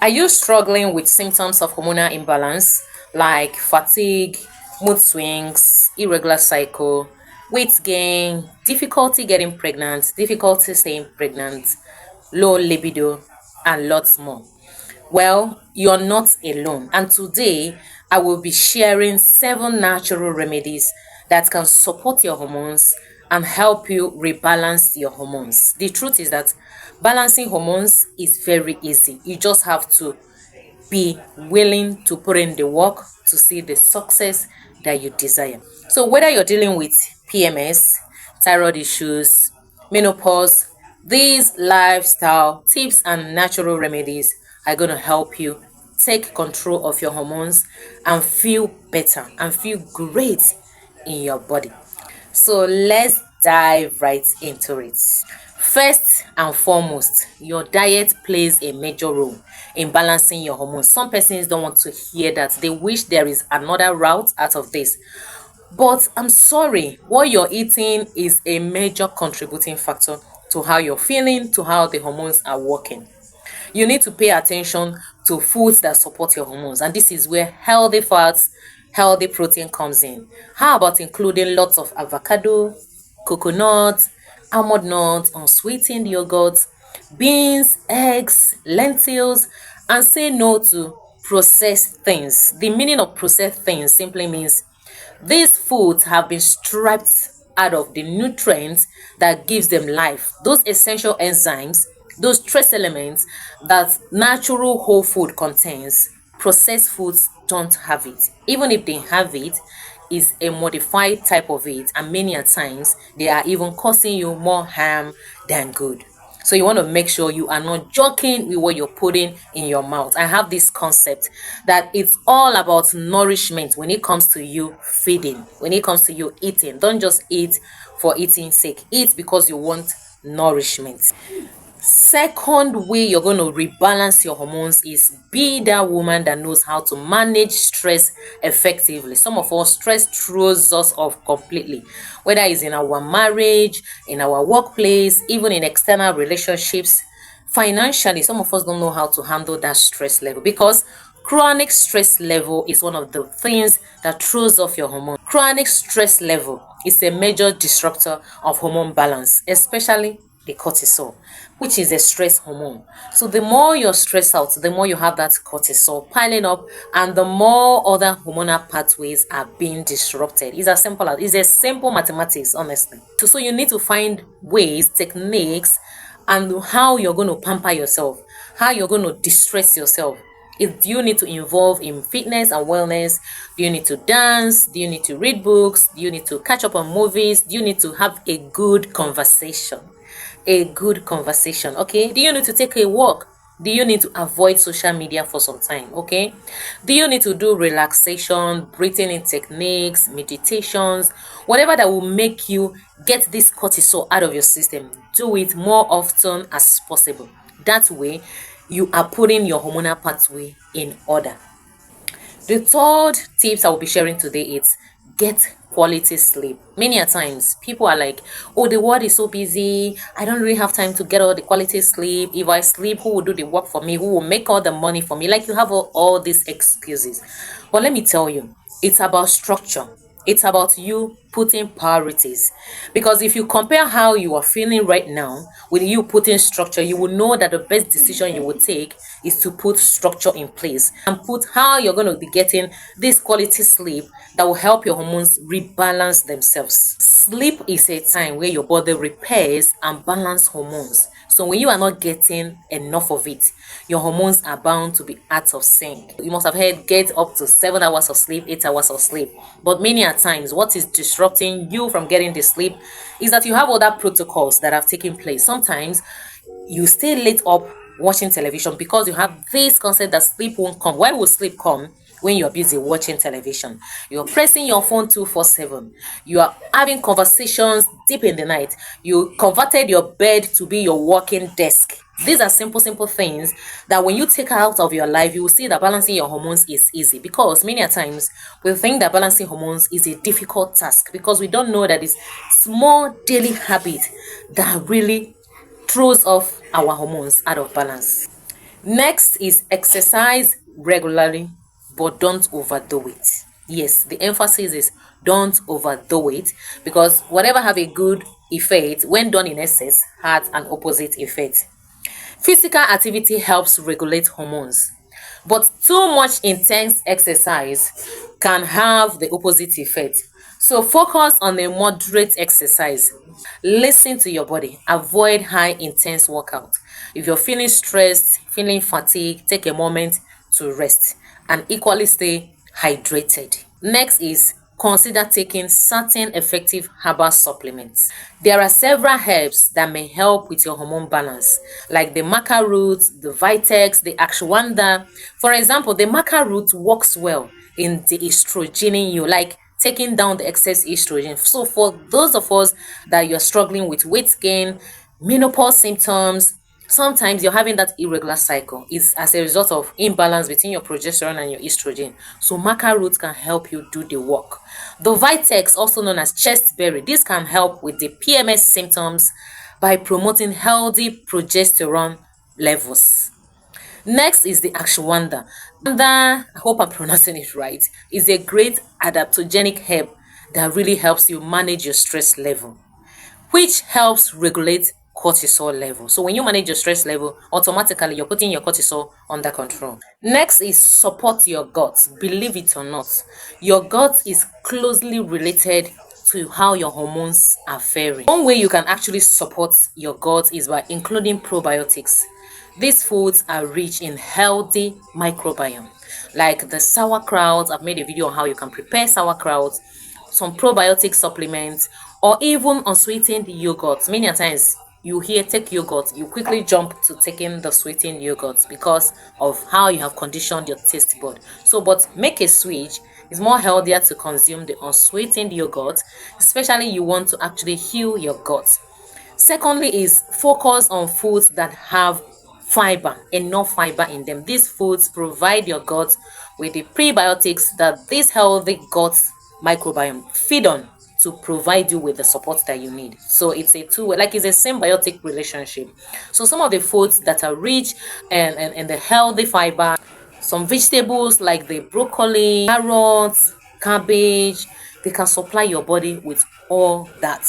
Are you struggling with symptoms of hormonal imbalance like fatigue, mood swings, irregular cycle, weight gain, difficulty getting pregnant, difficulty staying pregnant, low libido, and lots more? Well, you're not alone. And today, I will be sharing 7 natural remedies that can support your hormones and help you rebalance your hormones. The truth is that balancing hormones is very easy. You just have to be willing to put in the work to see the success that you desire. So, whether you're dealing with PMS, thyroid issues, menopause, these lifestyle tips and natural remedies are going to help you take control of your hormones and feel better and feel great in your body. So let's dive right into it. First and foremost, your diet plays a major role in balancing your hormones. Some persons don't want to hear that. They wish there is another route out of this. But I'm sorry, what you're eating is a major contributing factor to how you're feeling, to how the hormones are working. You need to pay attention to foods that support your hormones, and this is where healthy fats, healthy protein comes in. How about including lots of avocado, coconut, almond nuts, unsweetened yogurt, beans, eggs, lentils, and say no to processed things. The meaning of processed things simply means these foods have been stripped out of the nutrients that gives them life, those essential enzymes, those trace elements that natural whole food contains. Processed foods don't have it. Even if they have it, is a modified type of it, and many a times they are even causing you more harm than good. So you want to make sure you are not joking with what you're putting in your mouth. I have this concept that it's all about nourishment when it comes to you feeding, when it comes to you eating. Don't just eat for eating sake. Eat because you want nourishment. Second way you're going to rebalance your hormones is be that woman that knows how to manage stress effectively. Some of us, stress throws us off completely, whether it's in our marriage, in our workplace, even in external relationships. Financially, some of us don't know how to handle that stress level because chronic stress level is one of the things that throws off your hormone. Chronic stress level is a major disruptor of hormone balance, especially the cortisol, which is a stress hormone. So the more you're stressed out, the more you have that cortisol piling up, and the more other hormonal pathways are being disrupted. It's as simple as it's a simple mathematics, honestly. So you need to find ways, techniques, and how you're going to pamper yourself, how you're going to distress yourself. Do you need to involve in fitness and wellness? Do you need to dance? Do you need to read books? Do you need to catch up on movies? Do you need to have a good conversation? A good conversation, okay? Do you need to take a walk? Do you need to avoid social media for some time, okay? Do you need to do relaxation, breathing in techniques, meditations, whatever that will make you get this cortisol out of your system? Do it more often as possible. That way, you are putting your hormonal pathway in order. The third tips I will be sharing today is get quality sleep. Many a times people are like, oh, the world is so busy, I don't really have time to get all the quality sleep. If I sleep, who will do the work for me? Who will make all the money for me? Like, you have all these excuses. But let me tell you, it's about structure. It's about you putting priorities. Because if you compare how you are feeling right now with you putting structure, you will know that the best decision you will take is to put structure in place and put how you're going to be getting this quality sleep that will help your hormones rebalance themselves. Sleep is a time where your body repairs and balance hormones. So when you are not getting enough of it, your hormones are bound to be out of sync. You must have heard get up to 7 hours of sleep, 8 hours of sleep. But many a times, what is disrupting you from getting the sleep is that you have other protocols that have taken place. Sometimes you stay late up watching television because you have this concept that sleep won't come. Why will sleep come? When you're busy watching television, you're pressing your phone 247, you are having conversations deep in the night, you converted your bed to be your working desk. These are simple things that when you take out of your life, you will see that balancing your hormones is easy, because many a times we think that balancing hormones is a difficult task because we don't know that it's small daily habit that really throws off our hormones out of balance. Next is exercise regularly, but don't overdo it. Yes, the emphasis is don't overdo it, because whatever have a good effect, when done in excess, has an opposite effect. Physical activity helps regulate hormones, but too much intense exercise can have the opposite effect. So focus on a moderate exercise. Listen to your body. Avoid high intense workout. If you're feeling stressed, feeling fatigued, take a moment to rest and equally stay hydrated. Next is consider taking certain effective herbal supplements. There are several herbs that may help with your hormone balance, like the maca root, the vitex, the ashwagandha. For example, the maca root works well in the estrogen in you, like taking down the excess estrogen. So for those of us that you're struggling with weight gain, menopause symptoms, sometimes you're having that irregular cycle, it's as a result of imbalance between your progesterone and your estrogen. So maca root can help you do the work. The vitex, also known as chest berry, this can help with the PMS symptoms by promoting healthy progesterone levels. Next is the ashwagandha. I hope I'm pronouncing it right, is a great adaptogenic herb that really helps you manage your stress level, which helps regulate cortisol level. So when you manage your stress level, automatically you're putting your cortisol under control. Next is support your gut. Believe it or not, your gut is closely related to how your hormones are faring. One way you can actually support your gut is by including probiotics. These foods are rich in healthy microbiome, like the sauerkraut. I've made a video on how you can prepare sauerkraut, some probiotic supplements, or even unsweetened yogurt. Many a times you hear take yogurt, you quickly jump to taking the sweetened yogurt because of how you have conditioned your taste bud. So, but make a switch. It's more healthier to consume the unsweetened yogurt, especially you want to actually heal your gut. Secondly is focus on foods that have fiber, enough fiber in them. These foods provide your gut with the prebiotics that this healthy gut microbiome feed on to provide you with the support that you need. So it's a two-way, like it's a symbiotic relationship. So some of the foods that are rich and the healthy fiber, some vegetables like the broccoli, carrots, cabbage, they can supply your body with all that.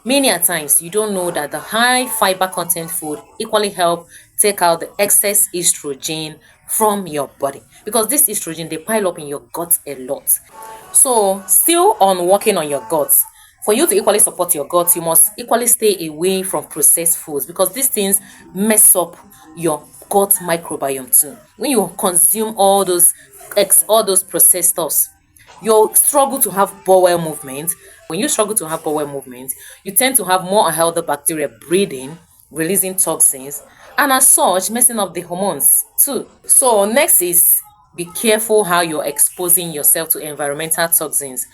Many a times you don't know that the high fiber content food equally help take out the excess estrogen from your body, because this estrogen they pile up in your gut a lot. So still on working on your gut, for you to equally support your gut, you must equally stay away from processed foods, because these things mess up your gut microbiome too. When you consume all those processed stuffs, you struggle to have bowel movement. When you struggle to have bowel movement, you tend to have more unhealthy bacteria breeding, releasing toxins, and as such, messing up the hormones too. So next is be careful how you're exposing yourself to environmental toxins.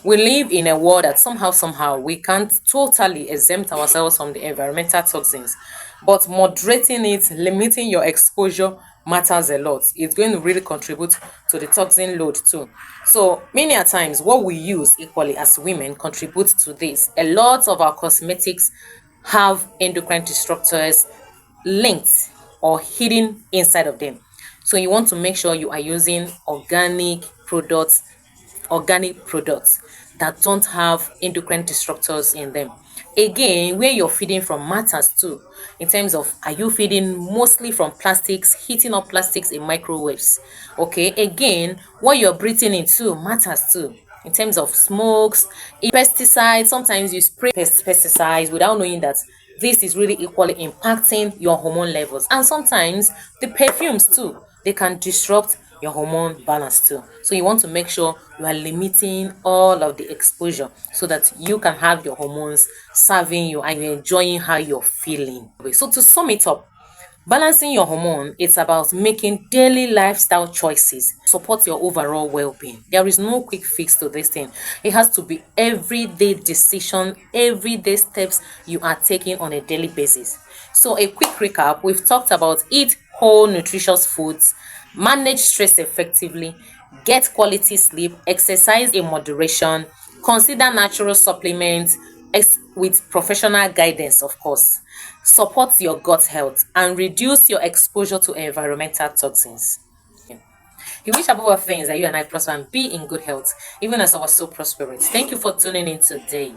We live in a world that somehow, we can't totally exempt ourselves from the environmental toxins, but moderating it, limiting your exposure matters a lot. It's going to really contribute to the toxin load too. So many a times what we use equally as women contributes to this. A lot of our cosmetics have endocrine disruptors linked or hidden inside of them. So you want to make sure you are using organic products that don't have endocrine disruptors in them. Again, where you're feeding from matters too, in terms of are you feeding mostly from plastics, heating up plastics in microwaves. Okay, again, what you're breathing into matters too, in terms of smokes, pesticides. Sometimes you spray pesticides without knowing that this is really equally impacting your hormone levels. And sometimes the perfumes too, they can disrupt your hormone balance too. So you want to make sure you are limiting all of the exposure so that you can have your hormones serving you and you're enjoying how you're feeling. So to sum it up, balancing your hormone, it's about making daily lifestyle choices, support your overall well-being. There is no quick fix to this thing. It has to be everyday decision, everyday steps you are taking on a daily basis. So a quick recap, we've talked about eat whole nutritious foods, manage stress effectively, get quality sleep, exercise in moderation, consider natural supplements, with professional guidance, of course, support your gut health, and reduce your exposure to environmental toxins. We wish above all things that you and I prosper and be in good health, even as our soul prospers. Thank you for tuning in today.